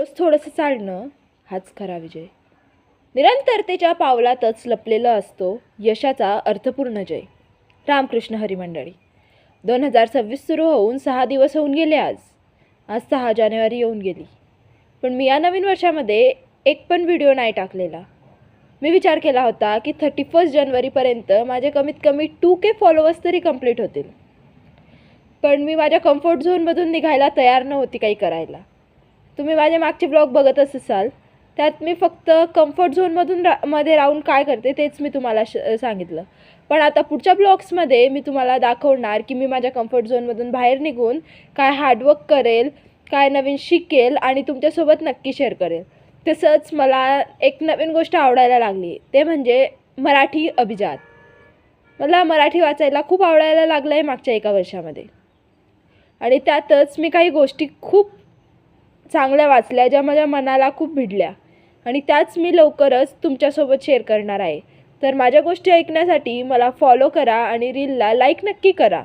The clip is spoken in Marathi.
रोज थोडंसं चालणं हाच खरा विजय. निरंतरतेच्या पावलातच लपलेला असतो यशाचा अर्थपूर्ण जय. रामकृष्ण हरी मंडळी. 2026 सुरू होऊन 6 दिवस होऊन गेले. आज 6 जानेवारी येऊन गेली, पण मी या नवीन वर्षामध्ये एक पण व्हिडिओ नाही टाकलेला. मी विचार केला होता की 31 जानेवारीपर्यंत माझे कमीत कमी 2K फॉलोअर्स तरी कंप्लीट होतील, पण मी माझ्या कम्फर्ट झोनमधून निघायला तयार नव्हती काही करायला. तुम्ही माझे मागचे ब्लॉग बघतच असाल, त्यात मी फक्त कम्फर्ट झोनमधून मध्ये राहून काय करते तेच मी तुम्हाला सांगितलं. पण आता पुढच्या ब्लॉग्समध्ये मी तुम्हाला दाखवणार की मी माझ्या कम्फर्ट झोनमधून बाहेर निघून काय हार्डवर्क करेल, काय नवीन शिकेल आणि तुमच्यासोबत नक्की शेअर करेल. तसंच मला एक नवीन गोष्ट आवडायला लागली, ते म्हणजे मराठी अभिजात. मला मराठी वाचायला खूप आवडायला लागलं आहे मागच्या 1 वर्षामध्ये, आणि त्यातच मी काही गोष्टी खूप चांगल्या वाचल्या ज्या माझ्या मनाला खूप भिडल्या, आणि त्याच मी लवकरच तुमच्यासोबत शेअर करणार आहे. तर माझ्या गोष्टी ऐकण्यासाठी मला फॉलो करा आणि रीलला लाईक नक्की करा.